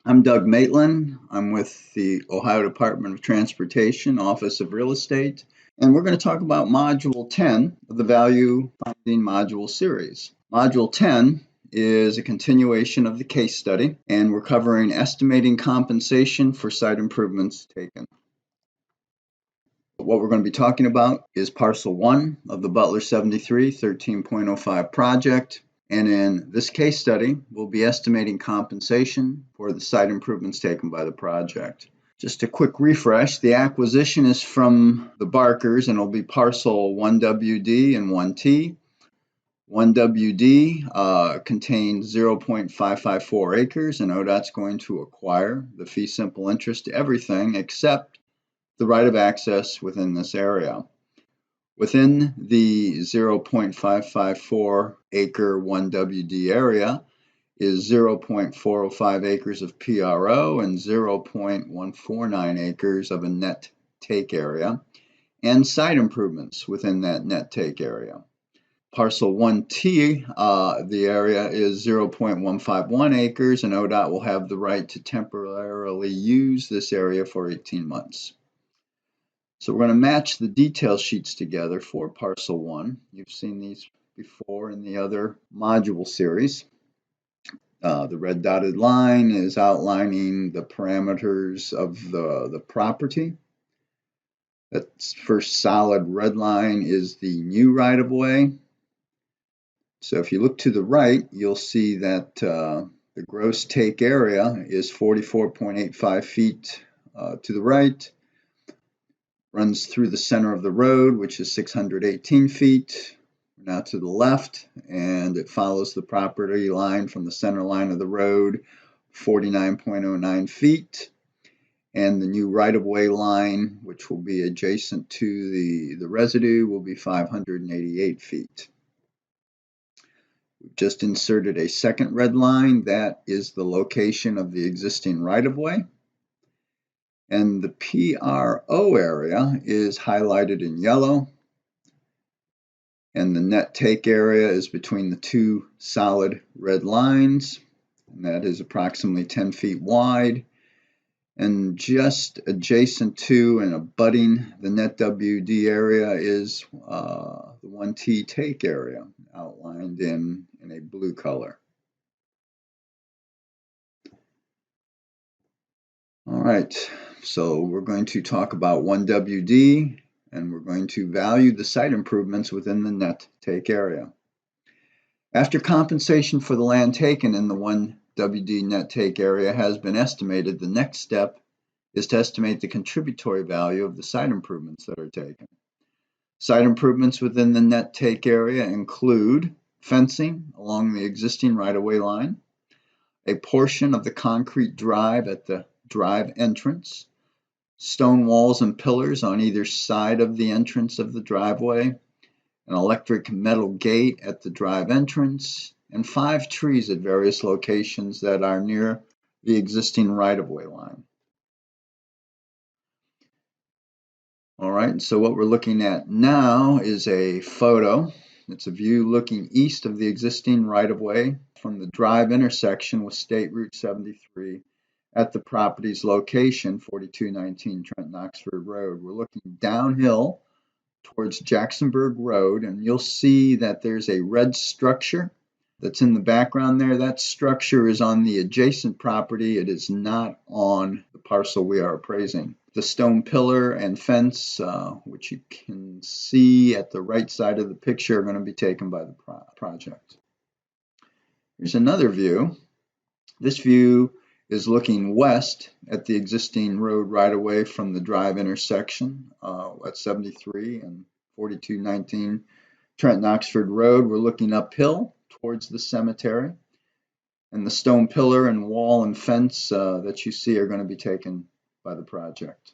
I'm Doug Maitland. I'm with the Ohio Department of Transportation, Office of Real Estate, and we're going to talk about Module 10 of the Value Finding Module Series. Module 10 is a continuation of the case study, and we're covering estimating compensation for site improvements taken. What we're going to be talking about is Parcel 1 of the Butler 73 13.05 project. And in this case study, we'll be estimating compensation for the site improvements taken by the project. Just a quick refresh, the acquisition is from the Barkers and it'll be parcel 1WD and 1T. 1WD contains 0.554 acres and ODOT's going to acquire the fee simple interest to everything except the right of access within this area. Within the 0.554 acre 1WD area is 0.405 acres of PRO and 0.149 acres of a net take area and site improvements within that net take area. Parcel 1T, the area is 0.151 acres and ODOT will have the right to temporarily use this area for 18 months. So we're going to match the detail sheets together for Parcel 1. You've seen these before in the other module series. The red dotted line is outlining the parameters of the property. That first solid red line is the new right-of-way. So if you look to the right, you'll see that the gross take area is 44.85 feet to the right. Runs through the center of the road, which is 618 feet. Now to the left, and it follows the property line from the center line of the road, 49.09 feet. And the new right-of-way line, which will be adjacent to the residue, will be 588 feet. We've just inserted a second red line. That is the location of the existing right-of-way. And the PRO area is highlighted in yellow. And the net take area is between the two solid red lines. And that is approximately 10 feet wide. And just adjacent to and abutting the net WD area is the 1T take area outlined in a blue color. All right. So we're going to talk about 1WD and we're going to value the site improvements within the net take area. After compensation for the land taken in the 1WD net take area has been estimated, the next step is to estimate the contributory value of the site improvements that are taken. Site improvements within the net take area include fencing along the existing right-of-way line, a portion of the concrete drive at the drive entrance, stone walls and pillars on either side of the entrance of the driveway, an electric metal gate at the drive entrance, and 5 trees at various locations that are near the existing right-of-way line. All right, so what we're looking at now is a photo. It's a view looking east of the existing right-of-way from the drive intersection with State Route 73 at the property's location, 4219 Trenton-Oxford Road. We're looking downhill towards Jacksonburg Road, and you'll see that there's a red structure that's in the background there. That structure is on the adjacent property. It is not on the parcel we are appraising. The stone pillar and fence, which you can see at the right side of the picture, are going to be taken by the project. Here's another view. This view is looking west at the existing road right-of-way from the drive intersection at 73 and 4219 Trenton-Oxford Road. We're looking uphill towards the cemetery, and the stone pillar and wall and fence that you see are going to be taken by the project.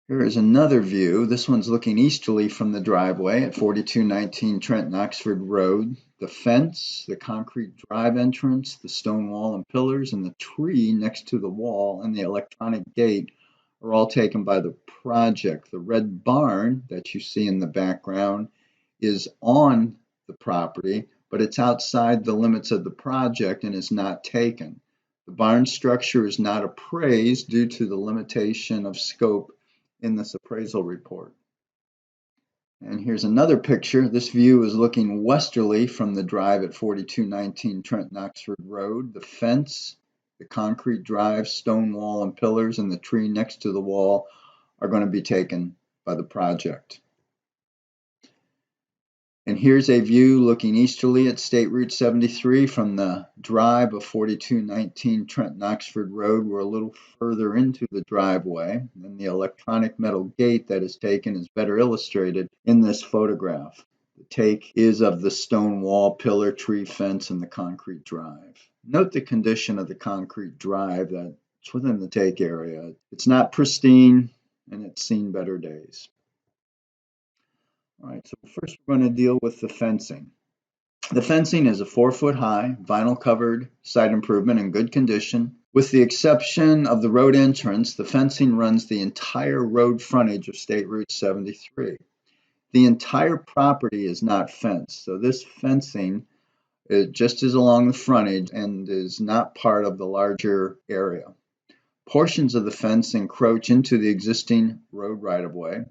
Here is another view. This one's looking easterly from the driveway at 4219 Trenton-Oxford Road. The fence, the concrete drive entrance, the stone wall and pillars, and the tree next to the wall and the electronic gate are all taken by the project. The red barn that you see in the background is on the property, but it's outside the limits of the project and is not taken. The barn structure is not appraised due to the limitation of scope in this appraisal report. And here's another picture. This view is looking westerly from the drive at 4219 Trenton Oxford Road. The fence, the concrete drive, stone wall and pillars, and the tree next to the wall are going to be taken by the project. And here's a view looking easterly at State Route 73 from the drive of 4219 Trenton Oxford Road. We're a little further into the driveway, and the electronic metal gate that is taken is better illustrated in this photograph. The take is of the stone wall, pillar, tree, fence, and the concrete drive. Note the condition of the concrete drive that's within the take area. It's not pristine, and it's seen better days. All right, so first we're going to deal with the fencing. The fencing is a 4-foot high, vinyl covered site improvement in good condition. With the exception of the road entrance, the fencing runs the entire road frontage of State Route 73. The entire property is not fenced, so this fencing just is along the frontage and is not part of the larger area. Portions of the fence encroach into the existing road right-of-way.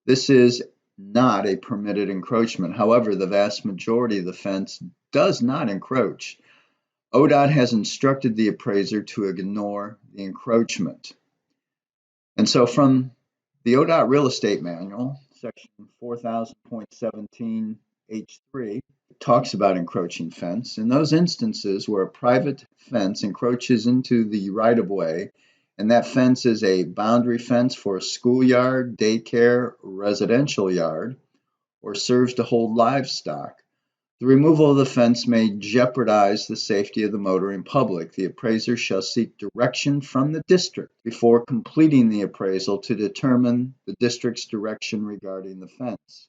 This is not a permitted encroachment. However, the vast majority of the fence does not encroach. ODOT has instructed the appraiser to ignore the encroachment. And so from the ODOT Real Estate Manual, section 4000.17 H3, talks about encroaching fence. In those instances where a private fence encroaches into the right-of-way, and that fence is a boundary fence for a schoolyard, daycare, residential yard, or serves to hold livestock, the removal of the fence may jeopardize the safety of the motoring public. The appraiser shall seek direction from the district before completing the appraisal to determine the district's direction regarding the fence.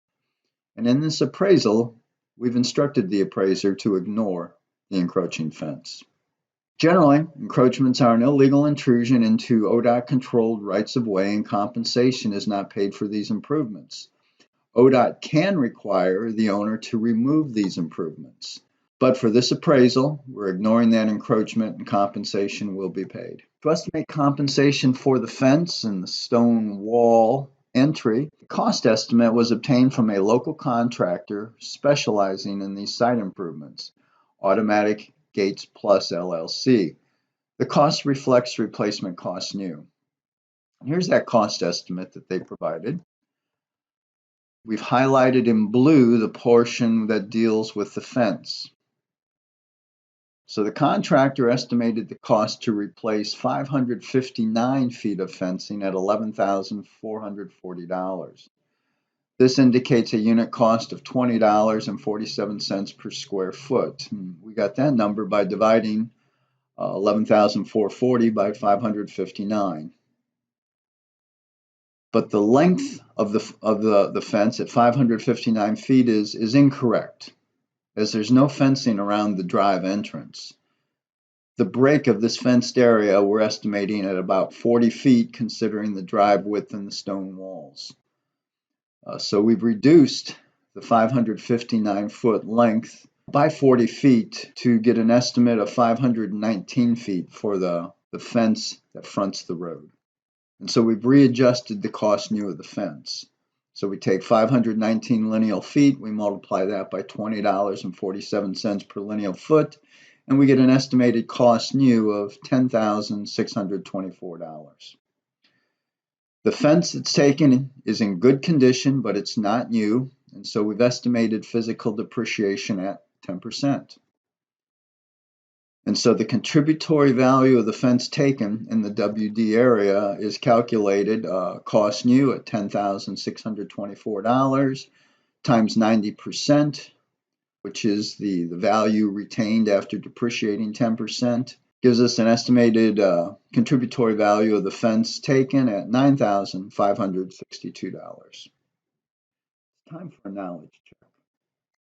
And in this appraisal, we've instructed the appraiser to ignore the encroaching fence. Generally, encroachments are an illegal intrusion into ODOT-controlled rights-of-way, and compensation is not paid for these improvements. ODOT can require the owner to remove these improvements, but for this appraisal, we're ignoring that encroachment and compensation will be paid. To estimate compensation for the fence and the stone wall entry, the cost estimate was obtained from a local contractor specializing in these site improvements, Automatic Gates Plus LLC. The cost reflects replacement cost new. Here's that cost estimate that they provided. We've highlighted in blue the portion that deals with the fence. So the contractor estimated the cost to replace 559 feet of fencing at $11,440. This indicates a unit cost of $20.47 per square foot. We got that number by dividing 11,440 by 559. But the length of the fence at 559 feet is incorrect, as there's no fencing around the drive entrance. The break of this fenced area we're estimating at about 40 feet, considering the drive width and the stone walls. So we've reduced the 559-foot length by 40 feet to get an estimate of 519 feet for the fence that fronts the road. And so we've readjusted the cost new of the fence. So we take 519 lineal feet, we multiply that by $20.47 per lineal foot, and we get an estimated cost new of $10,624. The fence that's taken is in good condition, but it's not new, and so we've estimated physical depreciation at 10%. And so the contributory value of the fence taken in the WD area is calculated cost new at $10,624 times 90%, which is the value retained after depreciating 10%. Gives us an estimated contributory value of the fence taken at $9,562. Time for a knowledge check.